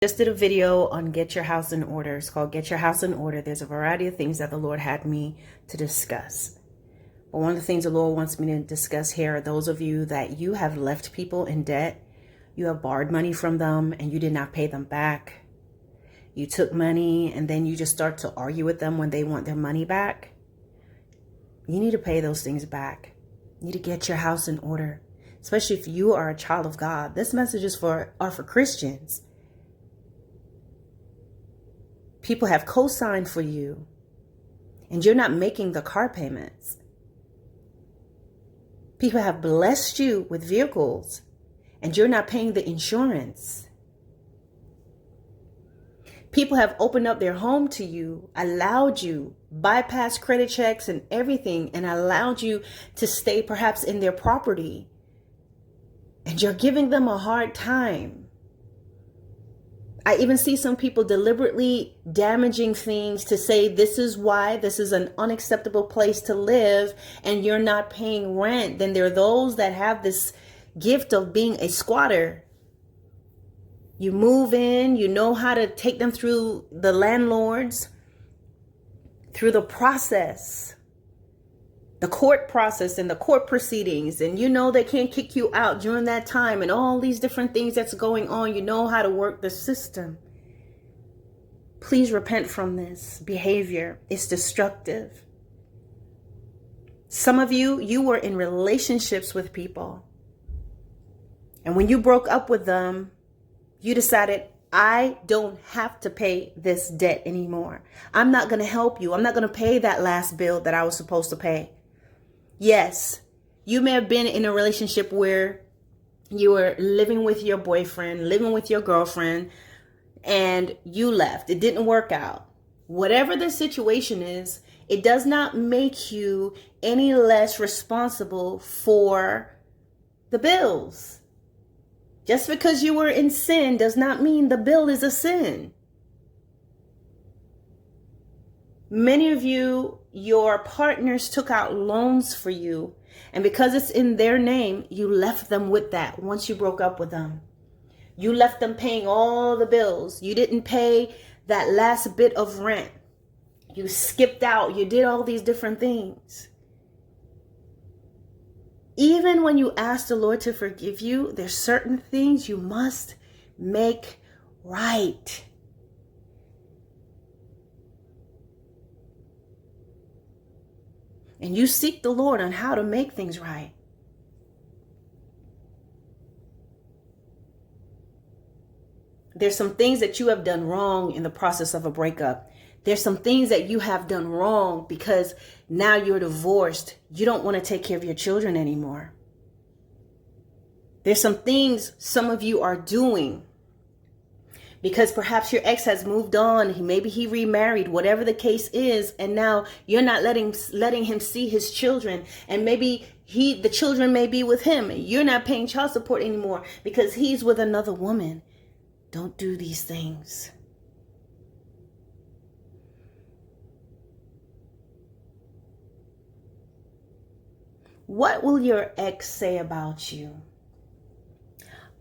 Just did a video on Get Your House in Order. It's called Get Your House in Order. There's a variety of things that the Lord had me to discuss. But one of the things the Lord wants me to discuss here are those of you that you have left people in debt. You have borrowed money from them and you did not pay them back. You took money and then you just start to argue with them when they want their money back. You need to pay those things back. You need to get your house in order, especially if you are a child of God. This message is for Christians. People have co-signed for you and you're not making the car payments. People have blessed you with vehicles and you're not paying the insurance. People have opened up their home to you, allowed you, bypassed credit checks and everything, and allowed you to stay perhaps in their property. And you're giving them a hard time. I even see some people deliberately damaging things to say this is why this is an unacceptable place to live and you're not paying rent. Then there are those that have this gift of being a squatter. You move in, you know how to take them through the landlords, through the process, the court process and the court proceedings. And you know they can't kick you out during that time and all these different things that's going on. You know how to work the system. Please repent from this behavior. It's destructive. Some of you were in relationships with people. And when you broke up with them, you decided, I don't have to pay this debt anymore. I'm not going to help you. I'm not going to pay that last bill that I was supposed to pay. Yes, you may have been in a relationship where you were living with your boyfriend, living with your girlfriend, and you left. It didn't work out. Whatever the situation is, it does not make you any less responsible for the bills. Just because you were in sin does not mean the bill is a sin. Many of you, your partners took out loans for you, and because it's in their name, you left them with that once you broke up with them. You left them paying all the bills. You didn't pay that last bit of rent. You skipped out. You did all these different things. Even when you ask the Lord to forgive you, there's certain things you must make right. And you seek the Lord on how to make things right. There's some things that you have done wrong in the process of a breakup. There's some things that you have done wrong because now you're divorced. You don't want to take care of your children anymore. There's some things some of you are doing because perhaps your ex has moved on. Maybe he remarried, whatever the case is. And now you're not letting him see his children. And maybe the children may be with him. You're not paying child support anymore because he's with another woman. Don't do these things. What will your ex say about you?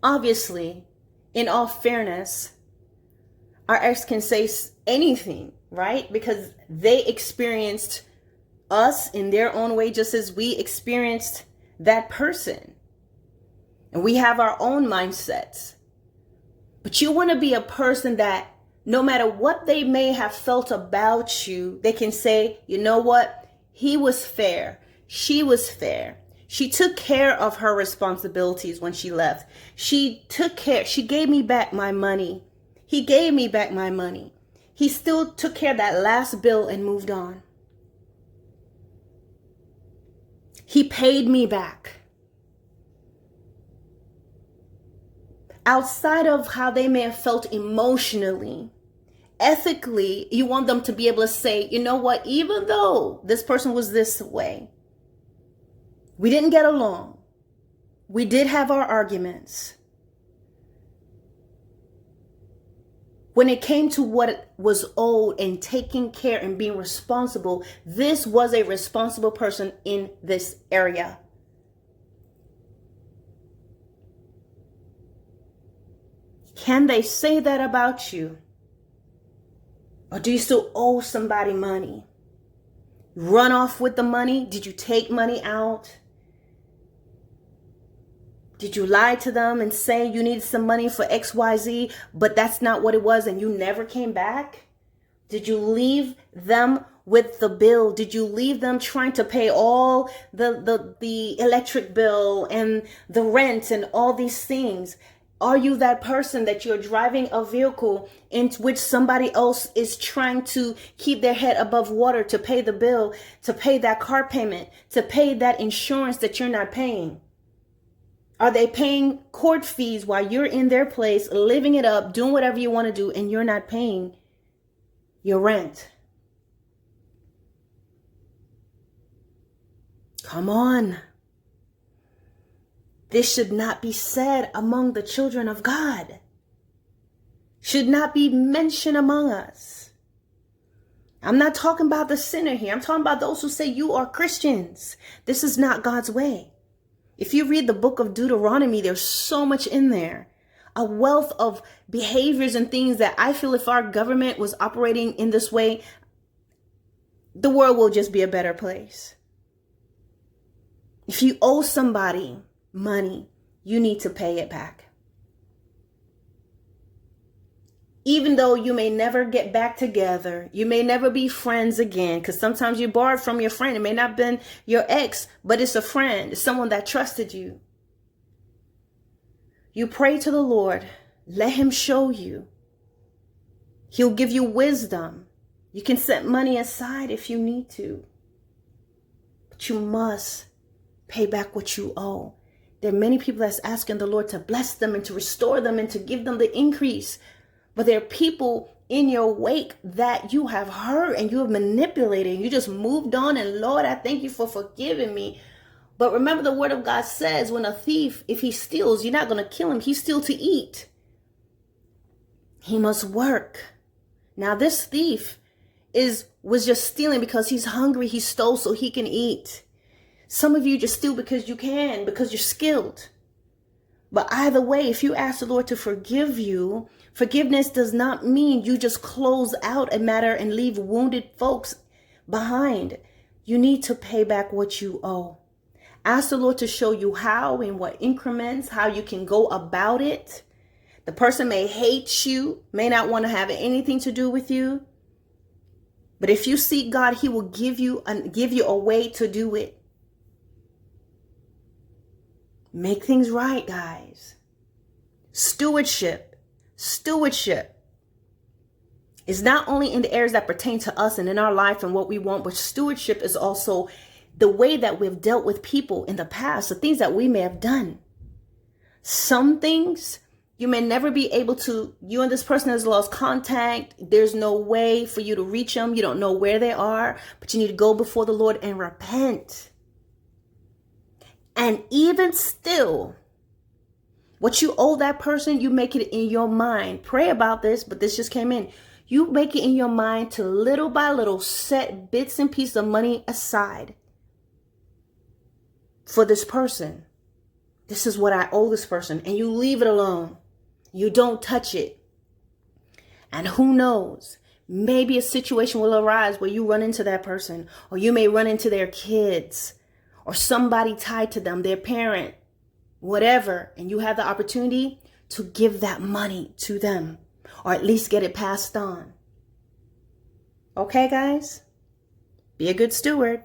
Obviously, in all fairness, our ex can say anything, right? Because they experienced us in their own way, just as we experienced that person. And we have our own mindsets. But you want to be a person that no matter what they may have felt about you, they can say, you know what? He was fair. She was fair. She took care of her responsibilities when she left. She took care. She gave me back my money. He gave me back my money. He still took care of that last bill and moved on. He paid me back. Outside of how they may have felt emotionally, ethically, you want them to be able to say, you know what, even though this person was this way, we didn't get along. We did have our arguments. When it came to what was owed and taking care and being responsible, this was a responsible person in this area. Can they say that about you? Or do you still owe somebody money? Run off with the money? Did you take money out? Did you lie to them and say you needed some money for XYZ, but that's not what it was and you never came back? Did you leave them with the bill? Did you leave them trying to pay all the electric bill and the rent and all these things? Are you that person that you're driving a vehicle in which somebody else is trying to keep their head above water to pay the bill, to pay that car payment, to pay that insurance that you're not paying? Are they paying court fees while you're in their place, living it up, doing whatever you want to do, and you're not paying your rent? Come on. This should not be said among the children of God. Should not be mentioned among us. I'm not talking about the sinner here. I'm talking about those who say you are Christians. This is not God's way. If you read the book of Deuteronomy, there's so much in there. A wealth of behaviors and things that I feel if our government was operating in this way, the world will just be a better place. If you owe somebody money, you need to pay it back. Even though you may never get back together, you may never be friends again, because sometimes you borrowed from your friend. It may not have been your ex, but it's a friend. It's someone that trusted you. You pray to the Lord. Let him show you. He'll give you wisdom. You can set money aside if you need to. But you must pay back what you owe. There are many people that's asking the Lord to bless them and to restore them and to give them the increase. But there are people in your wake that you have hurt and you have manipulated. And you just moved on. And Lord, I thank you for forgiving me. But remember, the word of God says when a thief, if he steals, you're not going to kill him. He steals to eat. He must work. Now this thief was just stealing because he's hungry. He stole so he can eat. Some of you just steal because you can, because you're skilled. But either way, if you ask the Lord to forgive you, forgiveness does not mean you just close out a matter and leave wounded folks behind. You need to pay back what you owe. Ask the Lord to show you how, in what increments, how you can go about it. The person may hate you, may not want to have anything to do with you. But if you seek God, he will give you a way to do it. Make things right, guys. Stewardship is not only in the areas that pertain to us and in our life and what we want, but stewardship is also the way that we've dealt with people in the past, the things that we may have done. Some things you may never be able to, you and this person has lost contact. There's no way for you to reach them. You don't know where they are, but you need to go before the Lord and repent. And even still, what you owe that person, you make it in your mind. Pray about this, but this just came in. You make it in your mind to little by little set bits and pieces of money aside for this person. This is what I owe this person. And you leave it alone. You don't touch it. And who knows? Maybe a situation will arise where you run into that person, or you may run into their kids, or somebody tied to them, their parent, whatever. And you have the opportunity to give that money to them, or at least get it passed on. Okay, guys? Be a good steward.